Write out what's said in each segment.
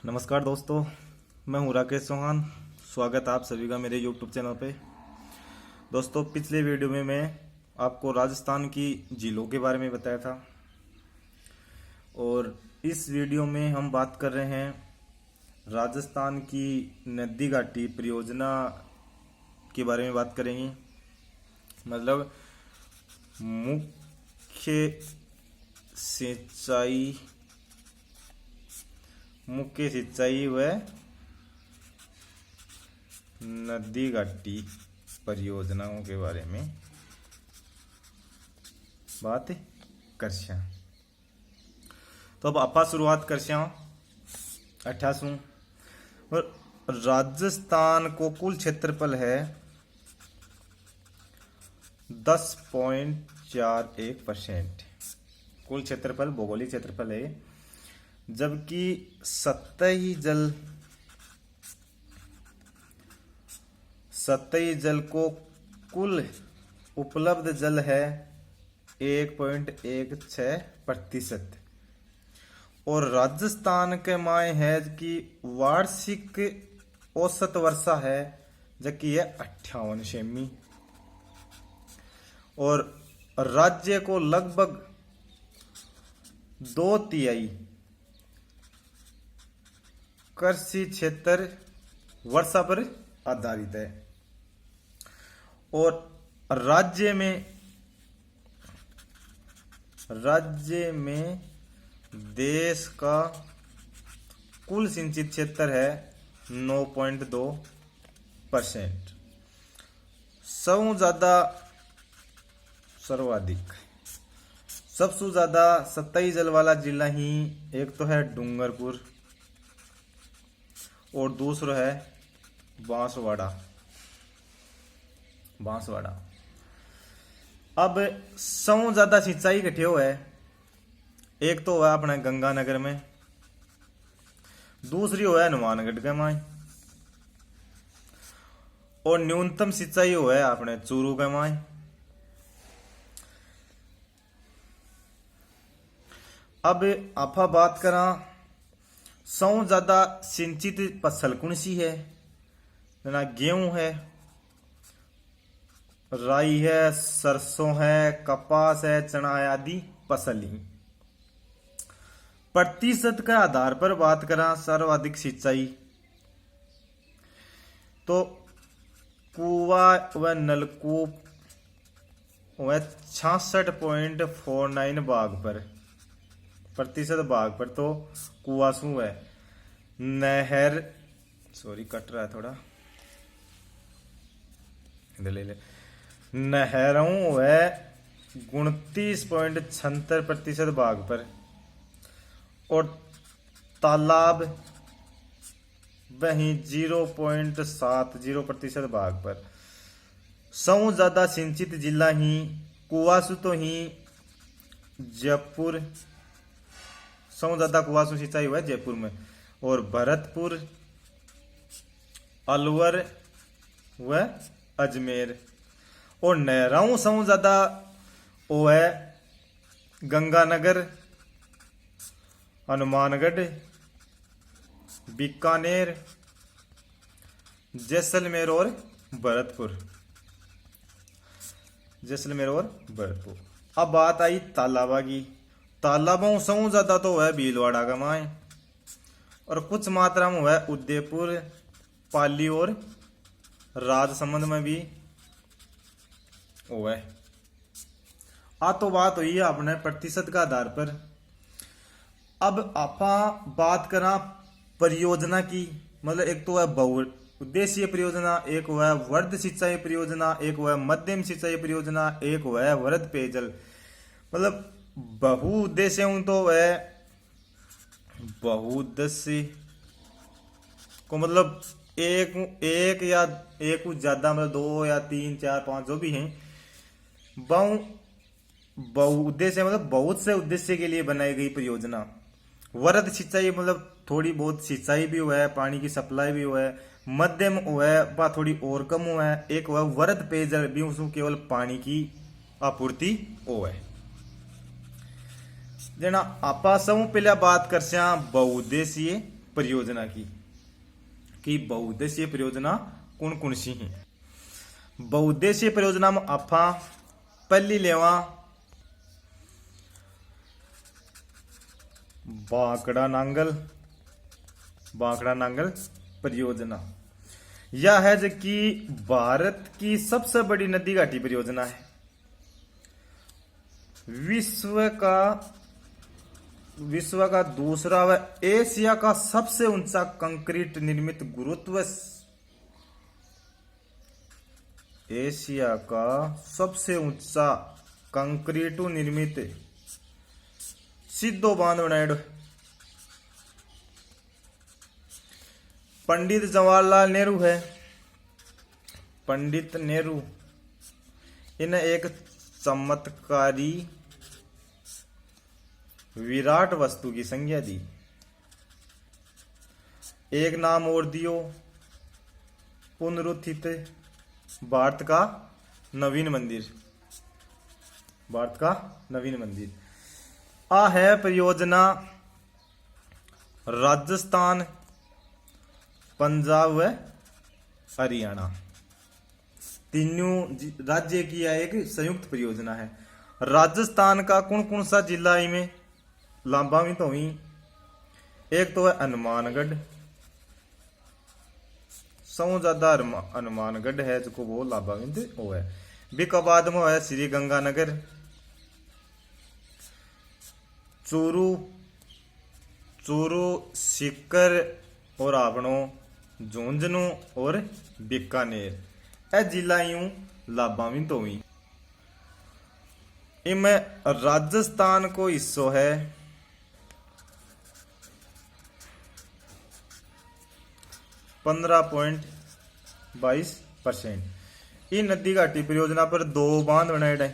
नमस्कार दोस्तों, मैं हूं राकेश चौहान। स्वागत है आप सभी का मेरे YouTube चैनल पे। दोस्तों, पिछले वीडियो में मैं आपको राजस्थान की झीलों के बारे में बताया था और इस वीडियो में हम बात कर रहे हैं राजस्थान की नदी घाटी परियोजना के बारे में बात करेंगे। मतलब मुख्य सिंचाई व नदी घाटी परियोजनाओं के बारे में बात करशा। तो अब आपा शुरुआत करशा 28। और राजस्थान को कुल क्षेत्रफल है 10.41%। कुल क्षेत्रफल भौगोलिक क्षेत्रफल है, जबकि सतही जल को कुल उपलब्ध जल है 1.16%। और राजस्थान के माय है कि वार्षिक औसत वर्षा है जबकि यह 58 सेमी। और राज्य को लगभग 2/3 कृषि क्षेत्र वर्षा पर आधारित है। और राज्य में देश का कुल सिंचित क्षेत्र है 9.2%। सबसे ज्यादा सतही जल वाला जिला ही एक तो है डूंगरपुर और दूसरा है बांसवाड़ा। अब सबसे ज्यादा सिंचाई इकट्ठे हुआ है, एक तो हुआ अपने गंगानगर में, दूसरी हुआ है हनुमानगढ़ के माय, और न्यूनतम सिंचाई हुआ है अपने चूरू के माय। अब आपा बात करा सबसे ज्यादा सिंचित फसल कौन सी है, ना गेहूं है, राई है, सरसों है, कपास है, चना है आदि फसल ही। प्रतिशत के आधार पर बात करा सर्वाधिक सिंचाई तो कुआ व नलकूप व 66.49 प्रतिशत भाग पर तो कुआसू है। नहर कट रहा है थोड़ा, ले नहरों है 29.76% भाग पर, और तालाब वहीं 0.70% भाग पर। सबसे ज्यादा सिंचित जिला ही कुआसू तो ही जयपुर, सबसे ज्यादा कुआसू सिंचाई हुआ है जयपुर में, और भरतपुर, अलवर व अजमेर। और नहरों सबसे ज्यादा वो है गंगानगर, हनुमानगढ़, बीकानेर, जैसलमेर और भरतपुर। अब बात आई तालाबा की। तालाबों सबसे ज्यादा तो है भीलवाड़ा का माय, और कुछ मात्रा में है उदयपुर, पाली और राजसमंद में भी वो है। तो बात हुई है अपने प्रतिशत का आधार पर। अब आपा बात करा परियोजना की, मतलब एक तो है बहुउद्देशीय परियोजना, एक हुआ है वर्ध सिंचाई परियोजना, एक हुआ है मध्यम सिंचाई परियोजना, एक हुआ है वृहद पेयजल। मतलब बहुउद्देश्य तो है बहुउद्देश्य को मतलब एक या एक कुछ ज्यादा, मतलब 2 या 3 4 5 जो भी हैं। बहुउद्देश्य मतलब बहुत से उद्देश्य के लिए बनाई गई परियोजना। वृहद सिंचाई मतलब थोड़ी बहुत सिंचाई भी हुआ है, पानी की सप्लाई भी हुआ है। मध्यम हुआ है वह थोड़ी और कम हुआ है। एक हुआ वृहद पेयजल भी, उसमें केवल पानी की आपूर्ति हो है। जना आपा सब पहले बात कर बहुउद्देशीय परियोजना की कि बहुउद्देशीय परियोजना कौन कौन सी हैं। बहुउद्देशीय परियोजना में आपा पहली लेवा बांकड़ा नांगल परियोजना। यह है जो कि भारत की सबसे बड़ी नदी घाटी परियोजना है। विश्व का दूसरा व एशिया का सबसे ऊंचा कंक्रीट निर्मित एशिया का सबसे ऊंचा कंक्रीट निर्मित सीधो बांध बनाएडो। पंडित जवाहरलाल नेहरू है। पंडित नेहरू इन्हें एक चमत्कारी विराट वस्तु की संज्ञा दी। एक नाम और दियो, पुनरुत्थित भारत का नवीन मंदिर। आ है परियोजना राजस्थान, पंजाब व हरियाणा तीनों राज्य की यह एक संयुक्त परियोजना है। राजस्थान का कौन कौन सा जिला में लाभान्वित हुई? एक तो है हनुमानगढ़, सबसे ज्यादा हनुमानगढ़ है जो वो लाभान्वित हो है। बिका बाद में है श्री गंगानगर, चूरू, सीकर और आपनो झुंझुनू और बीकानेर ए जिला यूं लाभान्वित हुई। इनमें राजस्थान को हिस्सो है 15.22%। इन नदी घाटी परियोजना पर 2 बांध बनाए गए।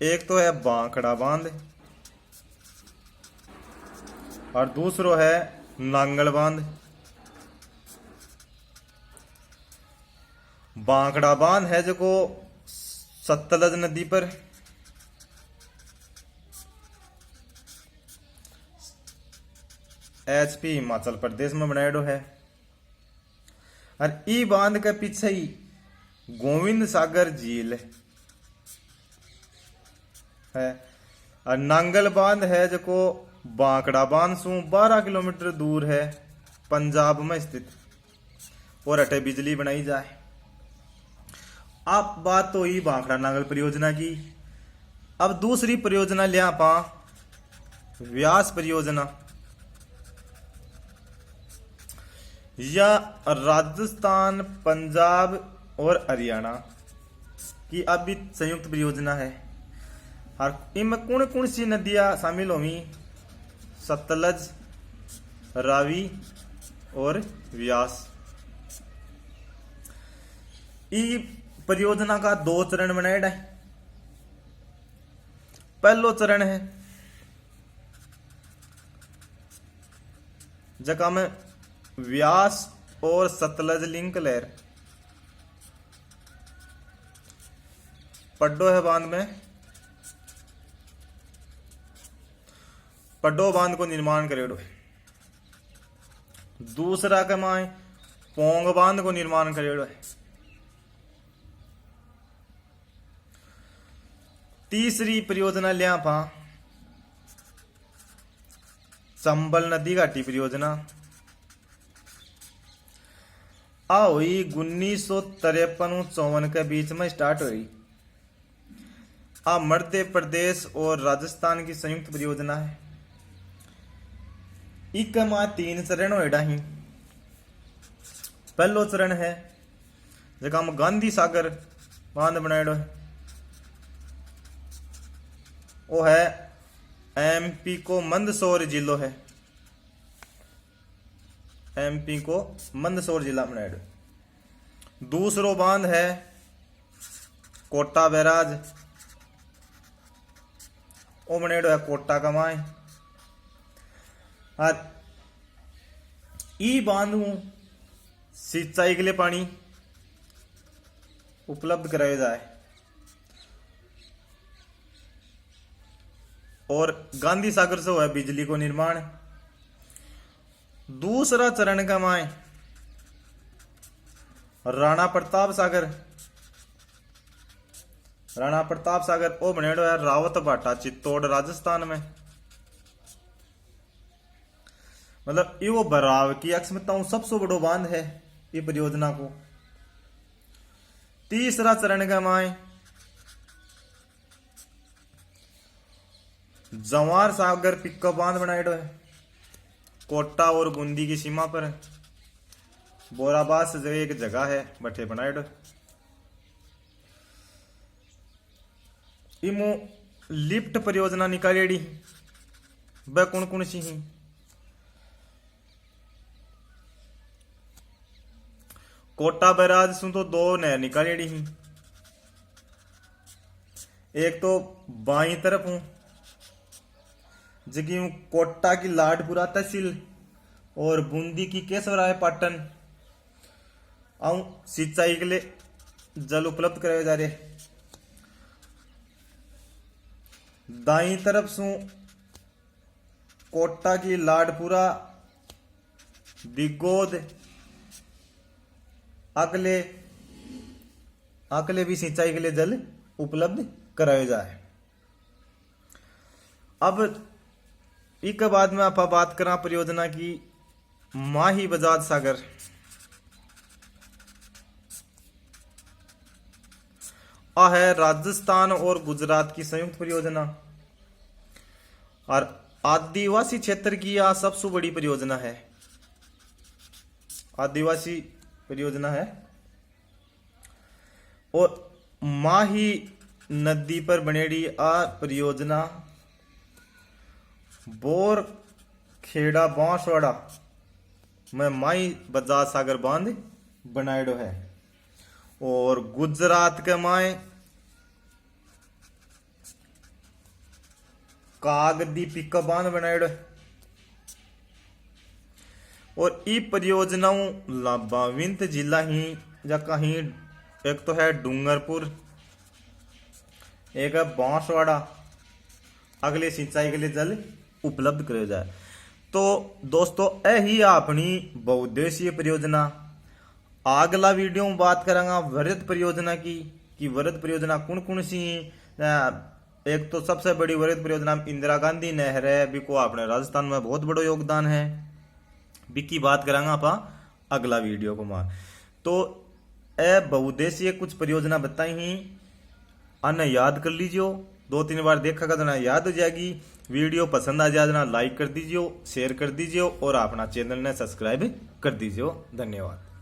एक तो है बांकड़ा बांध और दूसरो है नांगल बांध। बांकड़ा बांध है जो को सतलज नदी पर HP हिमाचल प्रदेश में बनाएडो है। और ई बांध के पीछे ही गोविंद सागर झील है। और नांगल बांध है जो को बांकड़ा बांध से 12 किलोमीटर दूर है, पंजाब में स्थित, और अटे बिजली बनाई जाए। अब बात तो ही बांकड़ा नांगल परियोजना की। अब दूसरी परियोजना लिया पा व्यास परियोजना। यह राजस्थान, पंजाब और हरियाणा की अभी संयुक्त परियोजना है। और इनमें कौन कौन सी नदियां शामिल होंगी? सतलज, रावी और व्यास। ई परियोजना का 2 चरण बनाए गए। पहलो चरण है जगह में व्यास और सतलज लिंक लहर पड्डो है बांध में। पड्डो बांध को निर्माण करेडो। दूसरा के माए पोंग बांध को निर्माण करेडो है। तीसरी परियोजना लिया पा चंबल नदी घाटी परियोजना। आ हुई 1953-54 के बीच में स्टार्ट हुई। आ मध्य प्रदेश और राजस्थान की संयुक्त परियोजना है। इक मां 3 चरण होएडा ही। पहलो चरण है जगह में गांधी सागर बांध बनाएडो है। वो है MP को मंदसौर जिलो है। MP को मंदसौर जिला बनाएडो। दूसरो बांध है कोटा बैराज, वो बनाएडो है कोटा कमाए। और ई बांध सिंचाई के लिए पानी उपलब्ध कराया जाए। और गांधी सागर से हुआ बिजली को निर्माण। दूसरा चरण का माए राणा प्रताप सागर। राणा प्रताप सागर ओ बनेड़ो है रावत भाटा चित्तौड़ राजस्थान में। मतलब ये वो बराव की अक्षमताओं सबसे बड़ो बांध है ये परियोजना को। तीसरा चरण का माए जवार सागर पिक्का बांध बनाएडो है कोटा और बूंदी की सीमा पर। बोराबास एक जगह है बठे बनाएडो। इमो लिफ्ट परियोजना निकालेड़ी वह कौन कौन सी ही। कोटा बैराज सु तो दो नहर निकालेड़ी ही। एक तो बाई तरफ हूं जगह कोटा की लाडपुरा तहसील और बूंदी की केशवराय पाटन आऊं सिंचाई के लिए जल उपलब्ध कराए जा रहे। दाई तरफ सु कोटा की लाडपुरा दिगोद अगले भी सिंचाई के लिए जल उपलब्ध कराया जाए। अब एक बाद में आप बात करा परियोजना की माही बजाज सागर। आ है राजस्थान और गुजरात की संयुक्त परियोजना और आदिवासी क्षेत्र की यह सबसे बड़ी परियोजना है। आदिवासी परियोजना है और माही नदी पर बनेड़ी आ परियोजना बोर खेड़ा बांसवाड़ा में माई बजाज सागर बांध बनाएडो है। और गुजरात के माए कागदी पिक्का बांध बनाएडो है। और ई परियोजनाओं लाभाविंत जिला ही या कहीं एक तो है डूंगरपुर एक है बांसवाड़ा अगले सिंचाई के लिए जल उपलब्ध कराया जाए। तो दोस्तों यही अपनी बहुउद्देशीय परियोजना। अगला वीडियो में बात करेंगे वृहद परियोजना की कि वृहद परियोजना कौन कौन सी। एक तो सबसे बड़ी वृहद परियोजना इंदिरा गांधी नहर है बिको अपने राजस्थान में बहुत बड़ा योगदान है बिकी बात करेंगे आप अगला वीडियो को मां। तो ए बहुउद्देशीय कुछ परियोजना बताई ही अन्य याद कर लीजिए। 2-3 बार देखा तो ना याद हो जाएगी। वीडियो पसंद आ जाए ना लाइक कर दीजिए शेयर कर दीजिए और अपना चैनल ने सब्सक्राइब कर दीजिए। धन्यवाद।